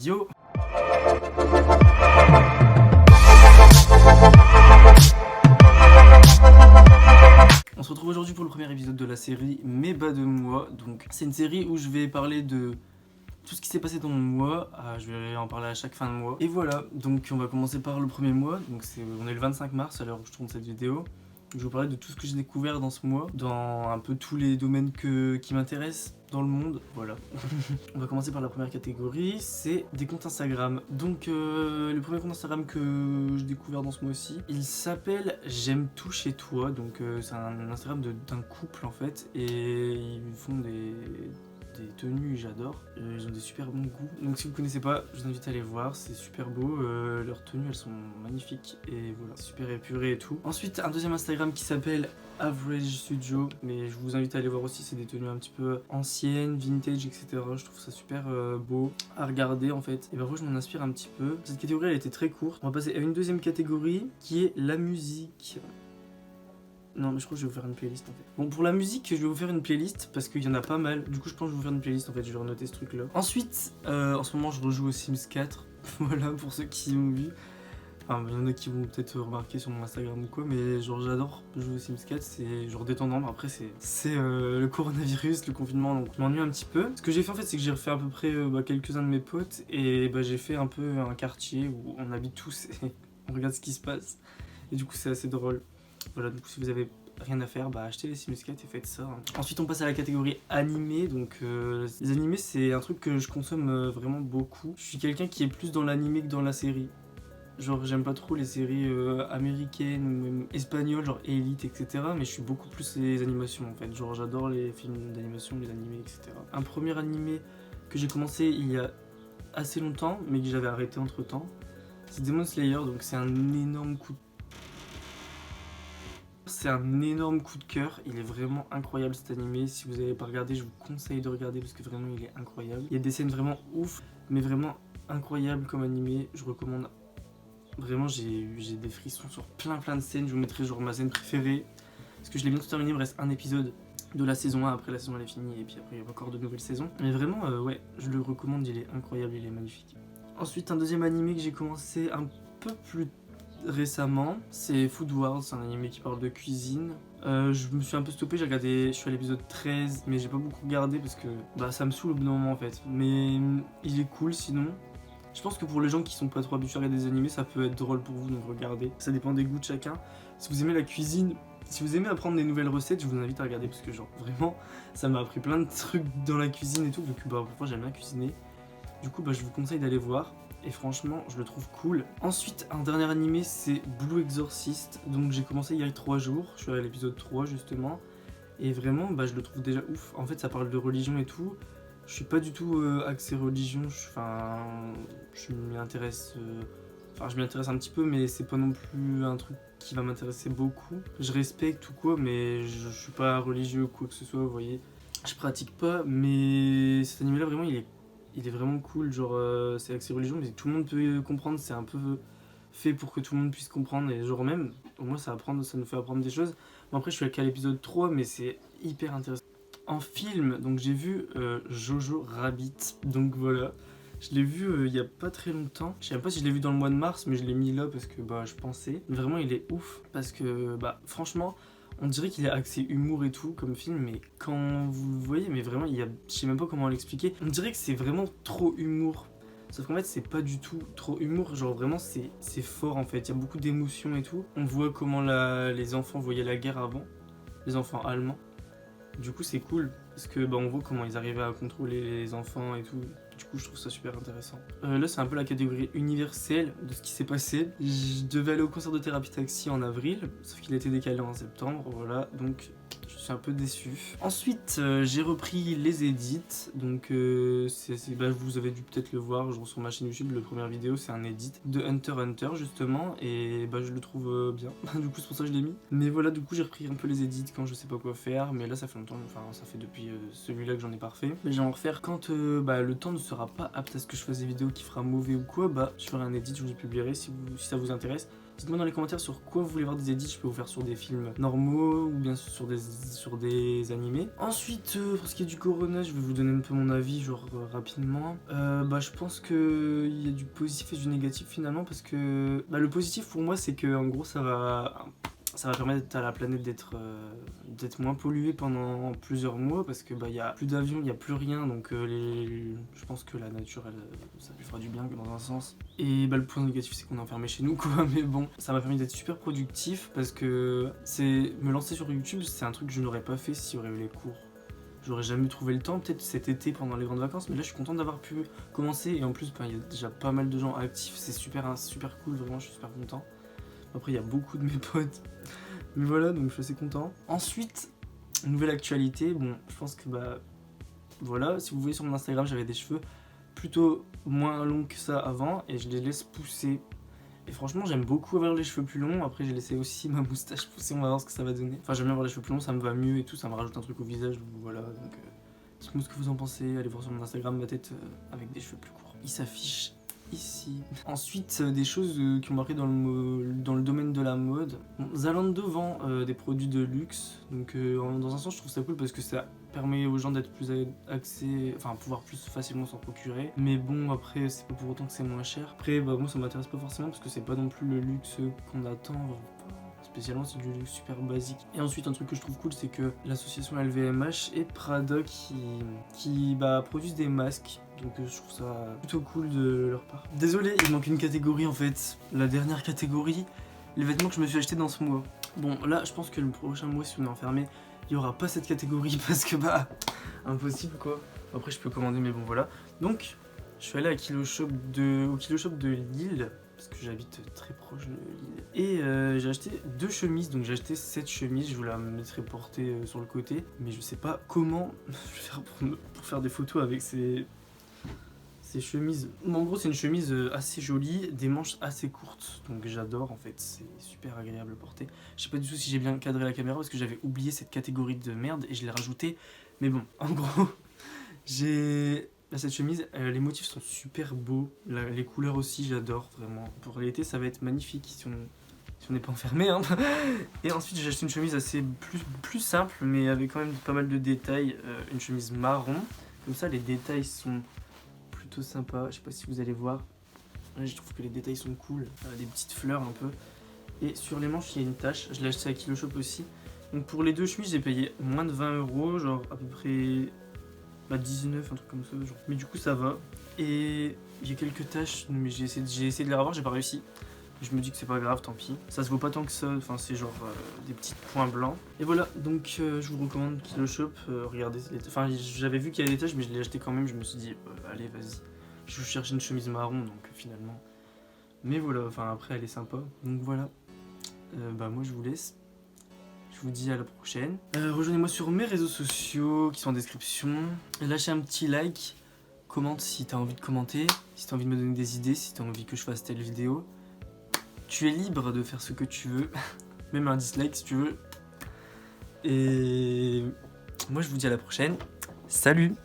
Yo. On se retrouve aujourd'hui pour le premier épisode de la série Mes bas de moi. Donc c'est une série où je vais parler de tout ce qui s'est passé dans mon mois. Je vais en parler à chaque fin de mois. Et voilà, donc on va commencer par le premier mois. Donc on est le 25 mars à l'heure où je tourne cette vidéo. Je vais vous parler de tout ce que j'ai découvert dans ce mois, dans un peu tous les domaines qui m'intéressent dans le monde, voilà. On va commencer par la première catégorie, c'est des comptes Instagram. Donc le premier compte Instagram que j'ai découvert dans ce mois-ci, il s'appelle J'aime tout chez toi. Donc c'est un Instagram d'un couple en fait, et ils font des tenues, j'adore. Ils ont des super bons goûts. Donc si vous ne connaissez pas, je vous invite à aller voir, c'est super beau. Leurs tenues, elles sont magnifiques et voilà, super épurées et tout. Ensuite, un deuxième Instagram qui s'appelle Average Studio, mais je vous invite à aller voir aussi, c'est des tenues un petit peu anciennes, vintage, etc. Je trouve ça super beau à regarder en fait. Et parfois je m'en inspire un petit peu. Cette catégorie elle était très courte. On va passer à une deuxième catégorie qui est la musique. Non mais je crois que je vais vous faire une playlist en fait. Bon, pour la musique je vais vous faire une playlist parce qu'il y en a pas mal. Du coup je pense que je vais vous faire une playlist en fait, je vais renoter ce truc là. Ensuite en ce moment je rejoue au Sims 4. Voilà, pour ceux qui ont vu. Enfin, il y en a qui vont peut-être remarquer sur mon Instagram ou quoi, mais genre j'adore jouer au Sims 4, c'est genre détendant. Après c'est le coronavirus, le confinement, donc je m'ennuie un petit peu. Ce que j'ai fait en fait, c'est que j'ai refait à peu près quelques-uns de mes potes et j'ai fait un peu un quartier où on habite tous et on regarde ce qui se passe. Et du coup c'est assez drôle. Voilà, du coup si vous avez rien à faire, achetez les Sims 4 et faites ça. Ensuite on passe à la catégorie animé. Donc les animés c'est un truc que je consomme vraiment beaucoup. Je suis quelqu'un qui est plus dans l'animé que dans la série. Genre j'aime pas trop les séries américaines ou même espagnoles, genre Elite, etc. Mais je suis beaucoup plus les animations en fait. Genre j'adore les films d'animation, les animés, etc. Un premier animé que j'ai commencé il y a assez longtemps, mais que j'avais arrêté entre temps, c'est Demon Slayer. Donc c'est un énorme coup de... C'est un énorme coup de cœur, il est vraiment incroyable cet animé. Si vous n'avez pas regardé, je vous conseille de regarder parce que vraiment il est incroyable. Il y a des scènes vraiment ouf, mais vraiment incroyables comme animé, je recommande. Vraiment j'ai des frissons sur plein de scènes. Je vous mettrai genre ma scène préférée parce que je l'ai bientôt terminé, il me reste un épisode de la saison 1, après la saison elle est finie et puis après il y a encore de nouvelles saisons. Mais vraiment ouais, je le recommande, il est incroyable, il est magnifique. Ensuite un deuxième animé que j'ai commencé un peu plus récemment, c'est Food Wars, c'est un animé qui parle de cuisine. Je me suis un peu stoppé, j'ai regardé, je suis à l'épisode 13 mais j'ai pas beaucoup regardé parce que ça me saoule au bout d'un moment en fait. Mais il est cool sinon. Je pense que pour les gens qui sont pas trop habitués à regarder des animés, ça peut être drôle pour vous, donc regardez. Ça dépend des goûts de chacun. Si vous aimez la cuisine, si vous aimez apprendre des nouvelles recettes, je vous invite à regarder parce que genre vraiment, ça m'a appris plein de trucs dans la cuisine et tout. Donc parfois j'aime bien cuisiner. Du coup je vous conseille d'aller voir. Et franchement, je le trouve cool. Ensuite, un dernier animé, c'est Blue Exorcist. Donc j'ai commencé il y a 3 jours. Je suis à l'épisode 3 justement. Et vraiment, je le trouve déjà ouf. En fait, ça parle de religion et tout. Je suis pas du tout axé religion, je m'y intéresse un petit peu, mais c'est pas non plus un truc qui va m'intéresser beaucoup. Je respecte ou quoi, mais je suis pas religieux ou quoi que ce soit, vous voyez. Je pratique pas, mais cet anime là vraiment il est vraiment cool, genre c'est axé religion, mais tout le monde peut comprendre, c'est un peu fait pour que tout le monde puisse comprendre, et genre même, au moins ça nous fait apprendre des choses. Bon après je suis qu'à l'épisode 3, mais c'est hyper intéressant. En film, donc j'ai vu Jojo Rabbit, donc voilà, je l'ai vu il y a pas très longtemps. Je sais même pas si je l'ai vu dans le mois de mars, mais je l'ai mis là parce que je pensais. Vraiment il est ouf parce que franchement, on dirait qu'il est axé humour et tout comme film, mais quand vous le voyez, mais vraiment je sais même pas comment l'expliquer. On dirait que c'est vraiment trop humour. Sauf qu'en fait c'est pas du tout trop humour, genre vraiment c'est fort en fait, il y a beaucoup d'émotions et tout. On voit comment les enfants voyaient la guerre avant, les enfants allemands. Du coup c'est cool parce que on voit comment ils arrivaient à contrôler les enfants et tout. Du coup je trouve ça super intéressant. Là c'est un peu la catégorie universelle de ce qui s'est passé. Je devais aller au concert de Thérapie Taxi en avril, sauf qu'il a été décalé en septembre, voilà, donc je suis un peu déçu. Ensuite j'ai repris les edits, donc vous avez dû peut-être le voir, genre sur ma chaîne YouTube, la première vidéo c'est un edit de Hunter x Hunter justement, et je le trouve bien, du coup c'est pour ça que je l'ai mis. Mais voilà, du coup j'ai repris un peu les edits quand je sais pas quoi faire, mais là ça fait longtemps, ça fait depuis celui-là que j'en ai pas refait. Mais j'en refaire quand le temps ne sera pas apte à ce que je fasse des vidéos qui fera mauvais ou quoi, je ferai un edit, je vous le publierai si ça vous intéresse. Dites-moi dans les commentaires sur quoi vous voulez voir des edits. Je peux vous faire sur des films normaux ou bien sur des animés. Ensuite, pour ce qui est du Corona, je vais vous donner un peu mon avis, genre rapidement. Je pense qu'il y a du positif et du négatif finalement, parce que le positif pour moi, c'est que en gros, ça va permettre à la planète d'être moins polluée pendant plusieurs mois, parce que y a plus d'avions, il y a plus rien, donc je pense que la nature, ça lui fera du bien dans un sens. Et le point négatif, c'est qu'on est enfermé chez nous, quoi. Mais bon, ça m'a permis d'être super productif, parce que me lancer sur YouTube, c'est un truc que je n'aurais pas fait s'il y aurait eu les cours. J'aurais jamais trouvé le temps, peut-être cet été pendant les grandes vacances, mais là je suis content d'avoir pu commencer, et en plus il y a déjà pas mal de gens actifs, c'est super cool, vraiment je suis super content. Après, il y a beaucoup de mes potes. Mais voilà, donc je suis assez content. Ensuite, nouvelle actualité. Bon, je pense que voilà, si vous voyez sur mon Instagram, j'avais des cheveux plutôt moins longs que ça avant, et je les laisse pousser. Et franchement, j'aime beaucoup avoir les cheveux plus longs. Après, j'ai laissé aussi ma moustache pousser, on va voir ce que ça va donner. Enfin, j'aime bien avoir les cheveux plus longs, ça me va mieux et tout, ça me rajoute un truc au visage. Donc voilà, donc dites-moi ce que vous en pensez. Allez voir sur mon Instagram ma tête avec des cheveux plus courts. Il s'affiche ici. Ensuite, des choses qui ont marqué dans le domaine de la mode. Bon, Zalando vend des produits de luxe, donc dans un sens je trouve ça cool parce que ça permet aux gens d'être plus axés, enfin pouvoir plus facilement s'en procurer. Mais bon, après c'est pas pour autant que c'est moins cher. Après moi ça m'intéresse pas forcément parce que c'est pas non plus le luxe qu'on attend. Spécialement, c'est du luxe super basique. Et ensuite, un truc que je trouve cool, c'est que l'association LVMH et Prada qui produisent des masques. Donc je trouve ça plutôt cool de leur part. Désolé, il manque une catégorie en fait. La dernière catégorie, les vêtements que je me suis acheté dans ce mois. Bon, là, je pense que le prochain mois, si on est enfermé, il n'y aura pas cette catégorie parce que impossible quoi. Après, je peux commander, mais bon, voilà. Donc, je suis allé au Kilo Shop de Lille, parce que j'habite très proche de Lille. Et j'ai acheté 2 chemises, donc j'ai acheté 7 chemises, je vous la mettrai portée sur le côté. Mais je sais pas comment je vais faire pour faire des photos avec ces chemises. En gros, c'est une chemise assez jolie, des manches assez courtes, donc j'adore en fait, c'est super agréable à porter. Je sais pas du tout si j'ai bien cadré la caméra parce que j'avais oublié cette catégorie de merde et je l'ai rajoutée. Mais bon, en gros, j'ai cette chemise, les motifs sont super beaux, les couleurs aussi, j'adore vraiment. Pour l'été, ça va être magnifique si on n'est pas enfermé, hein. Et ensuite, j'ai acheté une chemise assez plus simple, mais avec quand même pas mal de détails, une chemise marron. Comme ça, les détails sont plutôt sympa, je sais pas si vous allez voir. Là, je trouve que les détails sont cool, des petites fleurs un peu. Et sur les manches, il y a une tache, je l'ai acheté à Kilo Shop aussi. Donc pour les 2 chemises, j'ai payé moins de 20 €, genre à peu près 19, un truc comme ça. Genre. Mais du coup, ça va. Et il y a quelques taches, mais j'ai essayé de les revoir, j'ai pas réussi. Je me dis que c'est pas grave, tant pis. Ça se vaut pas tant que ça, enfin c'est genre des petits points blancs. Et voilà, donc je vous recommande Kilo Shop, regardez. Enfin j'avais vu qu'il y avait des taches, mais je l'ai acheté quand même, je me suis dit, allez vas-y. Je cherche une chemise marron, donc finalement. Mais voilà, enfin après elle est sympa, donc voilà. Moi je vous laisse. Je vous dis à la prochaine. Rejoignez-moi sur mes réseaux sociaux qui sont en description. Lâchez un petit like, commente si t'as envie de commenter, si t'as envie de me donner des idées, si t'as envie que je fasse telle vidéo. Tu es libre de faire ce que tu veux, même un dislike si tu veux. Et moi je vous dis à la prochaine. Salut!